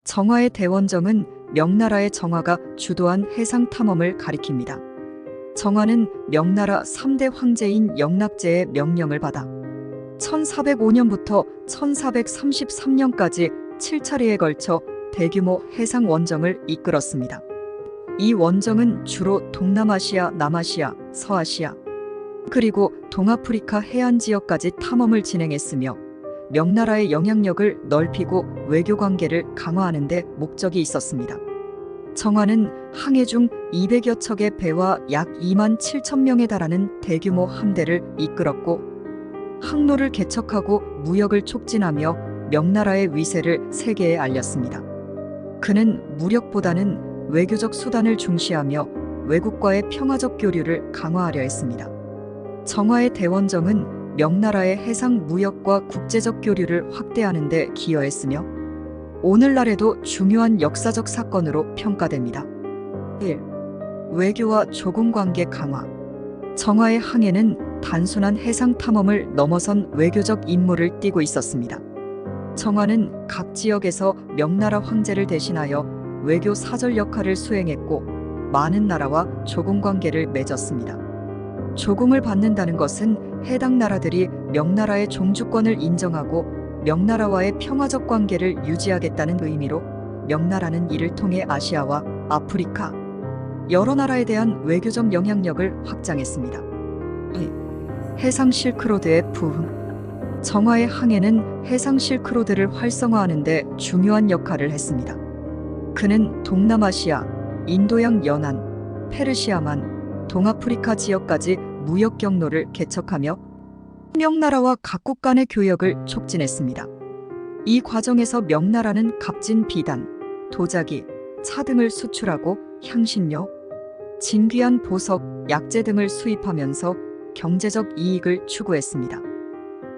정화의 대원정은 명나라의 정화가 주도한 해상 탐험을 가리킵니다. 정화는 명나라 3대 황제인 영락제의 명령을 받아 1405년부터 1433년까지 7차례에 걸쳐 대규모 해상 원정을 이끌었습니다. 이 원정은 주로 동남아시아, 남아시아, 서아시아, 그리고 동아프리카 해안 지역까지 탐험을 진행했으며 명나라의 영향력을 넓히고 외교 관계를 강화하는 데 목적이 있었습니다. 정화는 항해 중 200여 척의 배와 약 2만 7천 명에 달하는 대규모 함대를 이끌었고 항로를 개척하고 무역을 촉진하며 명나라의 위세를 세계에 알렸습니다. 그는 무력보다는 외교적 수단을 중시하며 외국과의 평화적 교류를 강화하려 했습니다. 정화의 대원정은 명나라의 해상 무역과 국제적 교류를 확대하는 데 기여했으며 오늘날에도 중요한 역사적 사건으로 평가됩니다. 1. 외교와 조공 관계 강화. 정화의 항해는 단순한 해상 탐험을 넘어선 외교적 임무를 띠고 있었습니다. 정화는 각 지역에서 명나라 황제를 대신하여 외교 사절 역할을 수행했고 많은 나라와 조공 관계를 맺었습니다. 조공을 받는다는 것은 해당 나라들이 명나라의 종주권을 인정하고 명나라와의 평화적 관계를 유지하겠다는 의미로 명나라는 이를 통해 아시아와 아프리카, 여러 나라에 대한 외교적 영향력을 확장했습니다. 2. 해상 실크로드의 부흥. 정화의 항해는 해상 실크로드를 활성화하는 데 중요한 역할을 했습니다. 그는 동남아시아, 인도양 연안, 페르시아만, 동아프리카 지역까지 무역 경로를 개척하며 명나라와 각국 간의 교역을 촉진했습니다. 이 과정에서 명나라는 값진 비단, 도자기, 차 등을 수출하고 향신료, 진귀한 보석, 약재 등을 수입하면서 경제적 이익을 추구했습니다.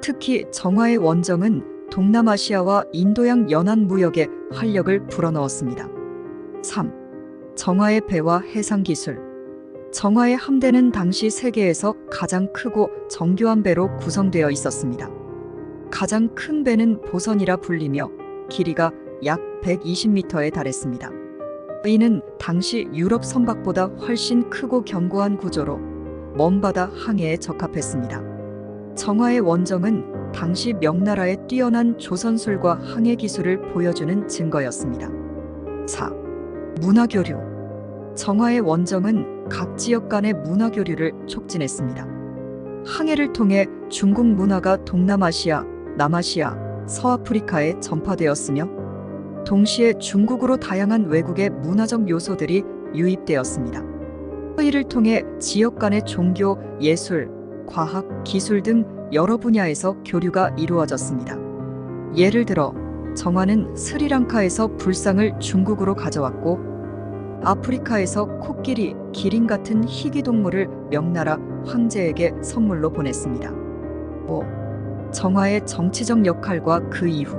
특히 정화의 원정은 동남아시아와 인도양 연안 무역에 활력을 불어넣었습니다. 3. 정화의 배와 해상 기술. 정화의 함대는 당시 세계에서 가장 크고 정교한 배로 구성되어 있었습니다. 가장 큰 배는 보선이라 불리며 길이가 약 120m에 달했습니다. 이는 당시 유럽 선박보다 훨씬 크고 견고한 구조로 먼바다 항해에 적합했습니다. 정화의 원정은 당시 명나라의 뛰어난 조선술과 항해 기술을 보여주는 증거였습니다. 4. 문화교류. 정화의 원정은 각 지역 간의 문화교류를 촉진했습니다. 항해를 통해 중국 문화가 동남아시아, 남아시아, 서아프리카에 전파되었으며 동시에 중국으로 다양한 외국의 문화적 요소들이 유입되었습니다. 이를 통해 지역 간의 종교, 예술, 과학, 기술 등 여러 분야에서 교류가 이루어졌습니다. 예를 들어 정화는 스리랑카에서 불상을 중국으로 가져왔고 아프리카에서 코끼리, 기린 같은 희귀동물을 명나라 황제에게 선물로 보냈습니다. 5. 정화의 정치적 역할과 그 이후.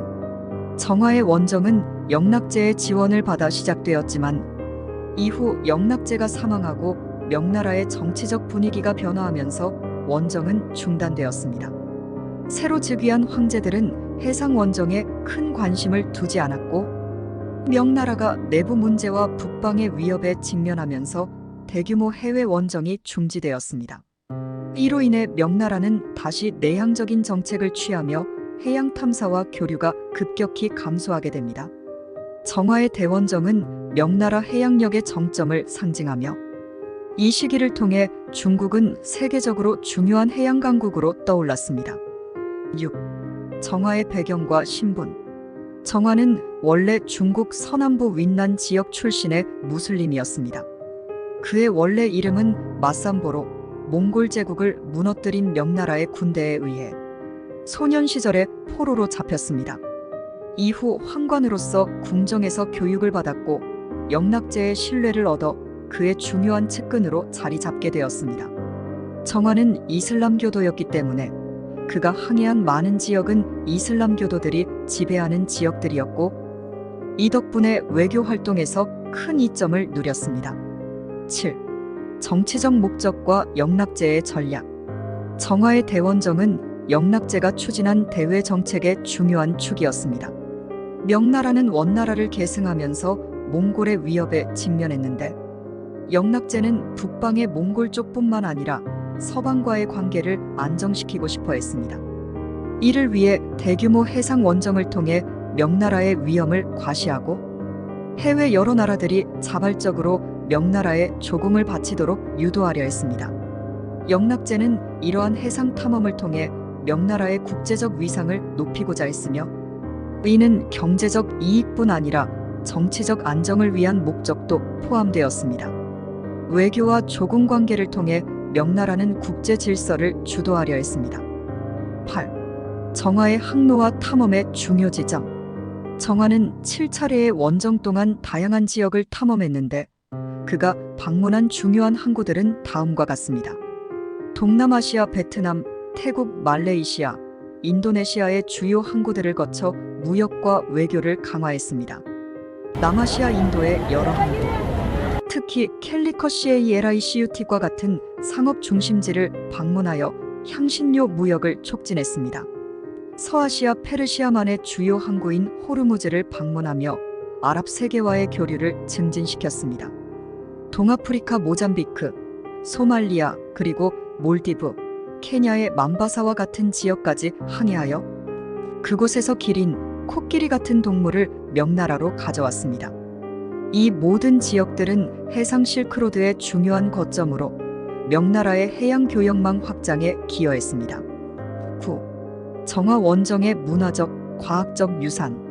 정화의 원정은 영락제의 지원을 받아 시작되었지만 이후 영락제가 사망하고 명나라의 정치적 분위기가 변화하면서 원정은 중단되었습니다. 새로 즉위한 황제들은 해상 원정에 큰 관심을 두지 않았고 명나라가 내부 문제와 북방의 위협에 직면하면서 대규모 해외 원정이 중지되었습니다. 이로 인해 명나라는 다시 내향적인 정책을 취하며 해양 탐사와 교류가 급격히 감소하게 됩니다. 정화의 대원정은 명나라 해양력의 정점을 상징하며 이 시기를 통해 중국은 세계적으로 중요한 해양 강국으로 떠올랐습니다. 6. 정화의 배경과 신분. 정화는 원래 중국 서남부 윈난 지역 출신의 무슬림이었습니다. 그의 원래 이름은 마산보로, 몽골 제국을 무너뜨린 명나라의 군대에 의해 소년 시절에 포로로 잡혔습니다. 이후 황관으로서 궁정에서 교육을 받았고 영락제의 신뢰를 얻어 그의 중요한 측근으로 자리 잡게 되었습니다. 정화는 이슬람교도였기 때문에 그가 항해한 많은 지역은 이슬람교도들이 지배하는 지역들이었고 이 덕분에 외교 활동에서 큰 이점을 누렸습니다. 7. 정치적 목적과 영락제의 전략. 정화의 대원정은 영락제가 추진한 대외 정책의 중요한 축이었습니다. 명나라는 원나라를 계승하면서 몽골의 위협에 직면했는데 영락제는 북방의 몽골 쪽뿐만 아니라 서방과의 관계를 안정시키고 싶어 했습니다. 이를 위해 대규모 해상 원정을 통해 명나라의 위험을 과시하고 해외 여러 나라들이 자발적으로 명나라에 조공을 바치도록 유도하려 했습니다. 영락제는 이러한 해상 탐험을 통해 명나라의 국제적 위상을 높이고자 했으며 이는 경제적 이익뿐 아니라 정치적 안정을 위한 목적도 포함되었습니다. 외교와 조공 관계를 통해 명나라는 국제 질서를 주도하려 했습니다. 8. 정화의 항로와 탐험의 중요 지점. 정화는 7차례의 원정 동안 다양한 지역을 탐험했는데 그가 방문한 중요한 항구들은 다음과 같습니다. 동남아시아, 베트남, 태국, 말레이시아, 인도네시아의 주요 항구들을 거쳐 무역과 외교를 강화했습니다. 남아시아, 인도의 여러 항구, 특히 캘리컷 CALICUT과 같은 상업 중심지를 방문하여 향신료 무역을 촉진했습니다. 서아시아, 페르시아만의 주요 항구인 호르무즈를 방문하며 아랍 세계와의 교류를 증진시켰습니다. 동아프리카, 모잠비크, 소말리아, 그리고 몰디브, 케냐의 맘바사와 같은 지역까지 항해하여 그곳에서 기린, 코끼리 같은 동물을 명나라로 가져왔습니다. 이 모든 지역들은 해상 실크로드의 중요한 거점으로 명나라의 해양 교역망 확장에 기여했습니다. 9. 정화 원정의 문화적, 과학적 유산.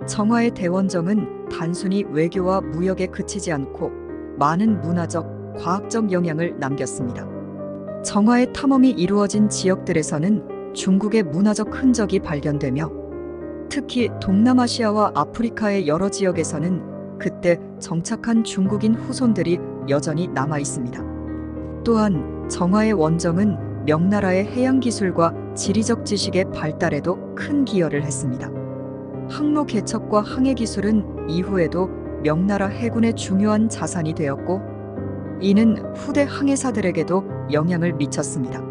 정화의 대원정은 단순히 외교와 무역에 그치지 않고 많은 문화적, 과학적 영향을 남겼습니다. 정화의 탐험이 이루어진 지역들에서는 중국의 문화적 흔적이 발견되며 특히 동남아시아와 아프리카의 여러 지역에서는 그때 정착한 중국인 후손들이 여전히 남아 있습니다. 또한 정화의 원정은 명나라의 해양 기술과 지리적 지식의 발달에도 큰 기여를 했습니다. 항로 개척과 항해 기술은 이후에도 명나라 해군의 중요한 자산이 되었고 이는 후대 항해사들에게도 영향을 미쳤습니다.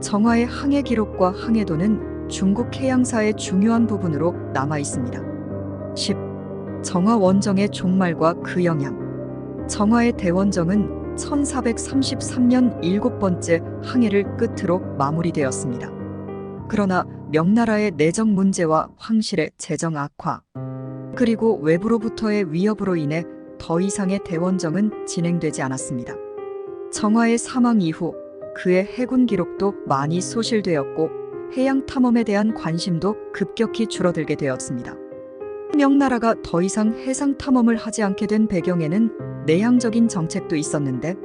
정화의 항해 기록과 항해도는 중국 해양사의 중요한 부분으로 남아 있습니다. 10. 정화 원정의 종말과 그 영향. 정화의 대원정은 1433년 7번째 항해를 끝으로 마무리되었습니다. 그러나 명나라의 내정 문제와 황실의 재정 악화, 그리고 외부로부터의 위협으로 인해 더 이상의 대원정은 진행되지 않았습니다. 정화의 사망 이후 그의 해군 기록도 많이 소실되었고 해양 탐험에 대한 관심도 급격히 줄어들게 되었습니다. 명나라가 더 이상 해상 탐험을 하지 않게 된 배경에는 내향적인 정책도 있었는데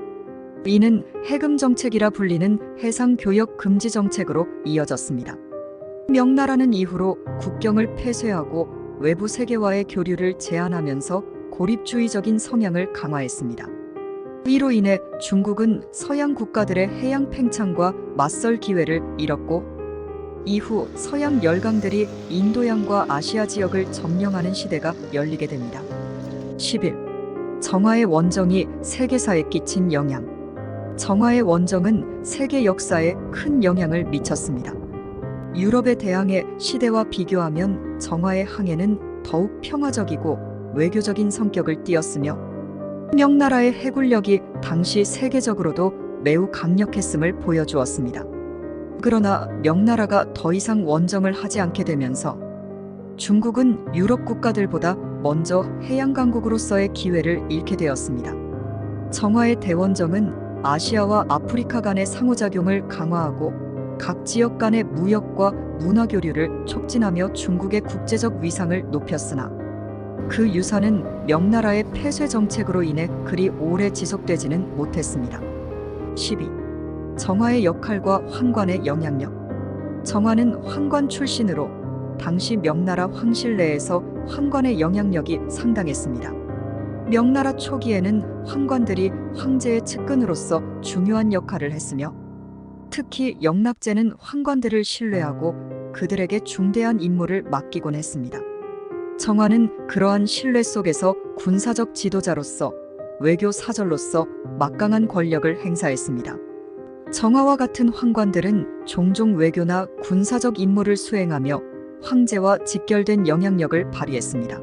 이는 해금 정책이라 불리는 해상 교역 금지 정책으로 이어졌습니다. 명나라는 이후로 국경을 폐쇄하고 외부 세계와의 교류를 제한하면서 고립주의적인 성향을 강화했습니다. 이로 인해 중국은 서양 국가들의 해양 팽창과 맞설 기회를 잃었고 이후 서양 열강들이 인도양과 아시아 지역을 점령하는 시대가 열리게 됩니다. 11. 정화의 원정이 세계사에 끼친 영향. 정화의 원정은 세계 역사에 큰 영향을 미쳤습니다. 유럽의 대항해 시대와 비교하면 정화의 항해는 더욱 평화적이고 외교적인 성격을 띠었으며 명나라의 해군력이 당시 세계적으로도 매우 강력했음을 보여주었습니다. 그러나 명나라가 더 이상 원정을 하지 않게 되면서 중국은 유럽 국가들보다 먼저 해양 강국으로서의 기회를 잃게 되었습니다. 정화의 대원정은 아시아와 아프리카 간의 상호작용을 강화하고 각 지역 간의 무역과 문화 교류를 촉진하며 중국의 국제적 위상을 높였으나 그 유산은 명나라의 폐쇄 정책으로 인해 그리 오래 지속되지는 못했습니다. 12. 정화의 역할과 황관의 영향력. 정화는 황관 출신으로 당시 명나라 황실 내에서 황관의 영향력이 상당했습니다. 명나라 초기에는 황관들이 황제의 측근으로서 중요한 역할을 했으며 특히 영락제는 황관들을 신뢰하고 그들에게 중대한 임무를 맡기곤 했습니다. 정화는 그러한 신뢰 속에서 군사적 지도자로서 외교 사절로서 막강한 권력을 행사했습니다. 정화와 같은 황관들은 종종 외교나 군사적 임무를 수행하며 황제와 직결된 영향력을 발휘했습니다.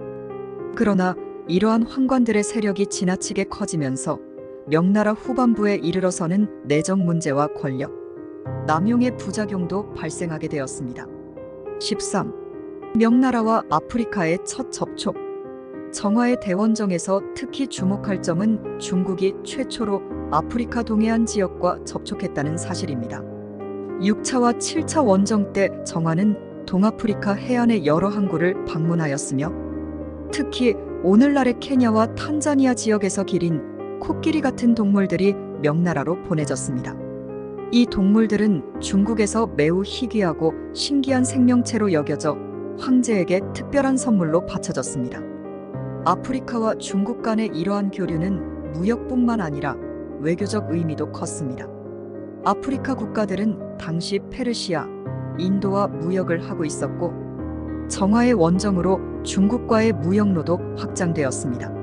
그러나 이러한 황관들의 세력이 지나치게 커지면서 명나라 후반부에 이르러서는 내정 문제와 권력, 남용의 부작용도 발생하게 되었습니다. 13. 명나라와 아프리카의 첫 접촉. 정화의 대원정에서 특히 주목할 점은 중국이 최초로 아프리카 동해안 지역과 접촉했다는 사실입니다. 6차와 7차 원정 때 정화는 동아프리카 해안의 여러 항구를 방문하였으며 특히 오늘날의 케냐와 탄자니아 지역에서 기린, 코끼리 같은 동물들이 명나라로 보내졌습니다. 이 동물들은 중국에서 매우 희귀하고 신기한 생명체로 여겨져 황제에게 특별한 선물로 바쳐졌습니다. 아프리카와 중국 간의 이러한 교류는 무역뿐만 아니라 외교적 의미도 컸습니다. 아프리카 국가들은 당시 페르시아, 인도와 무역을 하고 있었고 정화의 원정으로 중국과의 무역로도 확장되었습니다.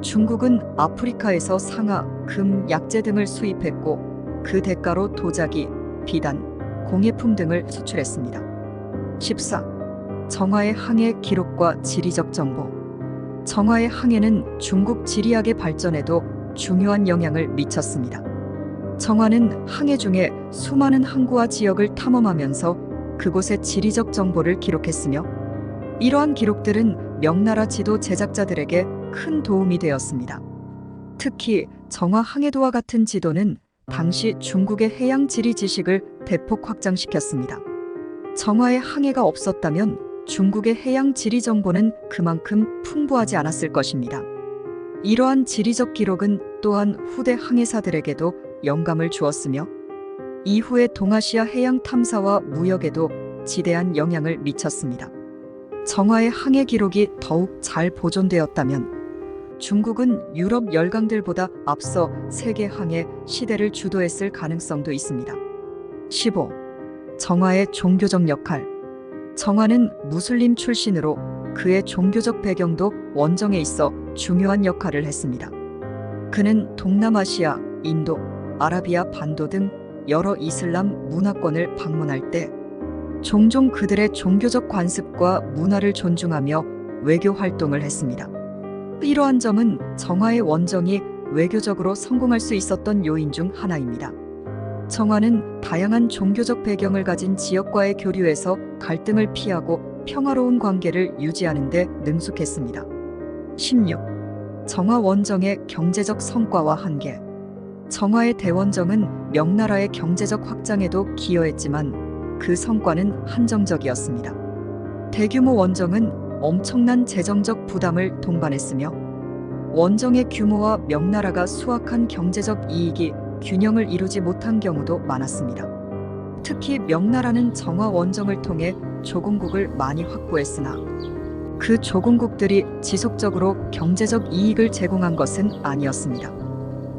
중국은 아프리카에서 상아, 금, 약재 등을 수입했고 그 대가로 도자기, 비단, 공예품 등을 수출했습니다. 14. 정화의 항해 기록과 지리적 정보. 정화의 항해는 중국 지리학의 발전에도 중요한 영향을 미쳤습니다. 정화는 항해 중에 수많은 항구와 지역을 탐험하면서 그곳의 지리적 정보를 기록했으며 이러한 기록들은 명나라 지도 제작자들에게 큰 도움이 되었습니다. 특히 정화 항해도와 같은 지도는 당시 중국의 해양 지리 지식을 대폭 확장시켰습니다. 정화의 항해가 없었다면 중국의 해양 지리 정보는 그만큼 풍부하지 않았을 것입니다. 이러한 지리적 기록은 또한 후대 항해사들에게도 영감을 주었으며 이후의 동아시아 해양 탐사와 무역에도 지대한 영향을 미쳤습니다. 정화의 항해 기록이 더욱 잘 보존되었다면 중국은 유럽 열강들보다 앞서 세계 항해 시대를 주도했을 가능성도 있습니다. 15. 정화의 종교적 역할. 정화는 무슬림 출신으로 그의 종교적 배경도 원정에 있어 중요한 역할을 했습니다. 그는 동남아시아, 인도, 아라비아 반도 등 여러 이슬람 문화권을 방문할 때 종종 그들의 종교적 관습과 문화를 존중하며 외교 활동을 했습니다. 이러한 점은 정화의 원정이 외교적으로 성공할 수 있었던 요인 중 하나입니다. 정화는 다양한 종교적 배경을 가진 지역과의 교류에서 갈등을 피하고 평화로운 관계를 유지하는 데 능숙했습니다. 16. 정화 원정의 경제적 성과와 한계. 정화의 대원정은 명나라의 경제적 확장에도 기여했지만 그 성과는 한정적이었습니다. 대규모 원정은 엄청난 재정적 부담을 동반했으며 원정의 규모와 명나라가 수확한 경제적 이익이 균형을 이루지 못한 경우도 많았습니다. 특히 명나라는 정화 원정을 통해 조공국을 많이 확보했으나 그 조공국들이 지속적으로 경제적 이익을 제공한 것은 아니었습니다.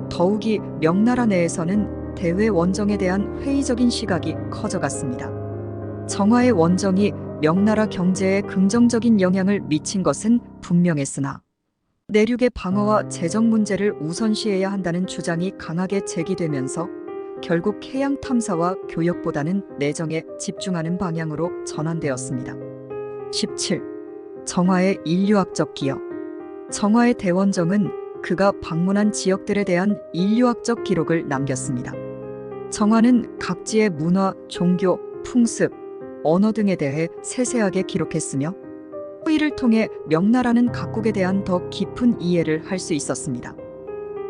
더욱이 명나라 내에서는 대외 원정에 대한 회의적인 시각이 커져갔습니다. 정화의 원정이 명나라 경제에 긍정적인 영향을 미친 것은 분명했으나 내륙의 방어와 재정 문제를 우선시해야 한다는 주장이 강하게 제기되면서 결국 해양 탐사와 교역보다는 내정에 집중하는 방향으로 전환되었습니다. 17. 정화의 인류학적 기여. 정화의 대원정은 그가 방문한 지역들에 대한 인류학적 기록을 남겼습니다. 정화는 각지의 문화, 종교, 풍습, 언어 등에 대해 세세하게 기록했으며 이를 통해 명나라는 각국에 대한 더 깊은 이해를 할 수 있었습니다.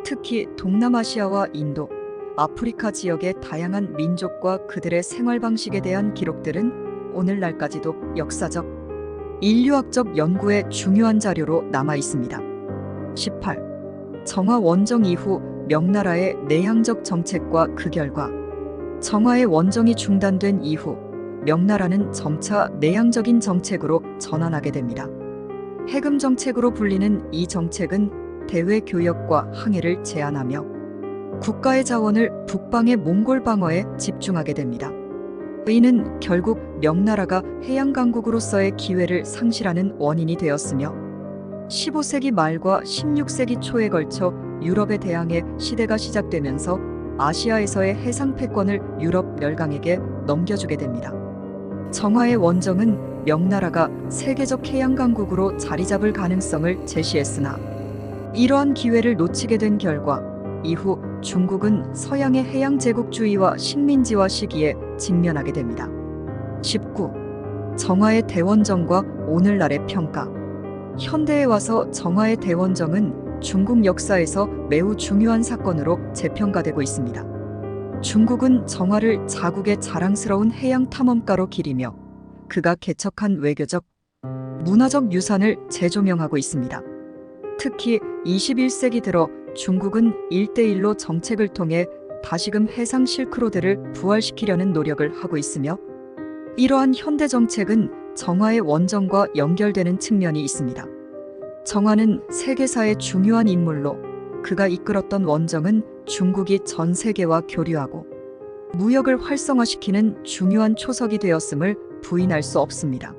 특히 동남아시아와 인도, 아프리카 지역의 다양한 민족과 그들의 생활 방식에 대한 기록들은 오늘날까지도 역사적, 인류학적 연구의 중요한 자료로 남아 있습니다. 18. 정화 원정 이후 명나라의 내향적 정책과 그 결과. 정화의 원정이 중단된 이후 명나라는 점차 내향적인 정책으로 전환하게 됩니다. 해금 정책으로 불리는 이 정책은 대외 교역과 항해를 제한하며 국가의 자원을 북방의 몽골 방어에 집중하게 됩니다. 이는 결국 명나라가 해양 강국으로서의 기회를 상실하는 원인이 되었으며 15세기 말과 16세기 초에 걸쳐 유럽에 대항해 시대가 시작되면서 아시아에서의 해상 패권을 유럽 열강에게 넘겨주게 됩니다. 정화의 원정은 명나라가 세계적 해양 강국으로 자리 잡을 가능성을 제시했으나 이러한 기회를 놓치게 된 결과 이후 중국은 서양의 해양 제국주의와 식민지화 시기에 직면하게 됩니다. 19. 정화의 대원정과 오늘날의 평가. 현대에 와서 정화의 대원정은 중국 역사에서 매우 중요한 사건으로 재평가되고 있습니다. 중국은 정화를 자국의 자랑스러운 해양 탐험가로 기리며 그가 개척한 외교적, 문화적 유산을 재조명하고 있습니다. 특히 21세기 들어 중국은 1대1로 정책을 통해 다시금 해상 실크로드를 부활시키려는 노력을 하고 있으며 이러한 현대 정책은 정화의 원정과 연결되는 측면이 있습니다. 정화는 세계사의 중요한 인물로 그가 이끌었던 원정은 중국이 전 세계와 교류하고 무역을 활성화시키는 중요한 초석이 되었음을 부인할 수 없습니다.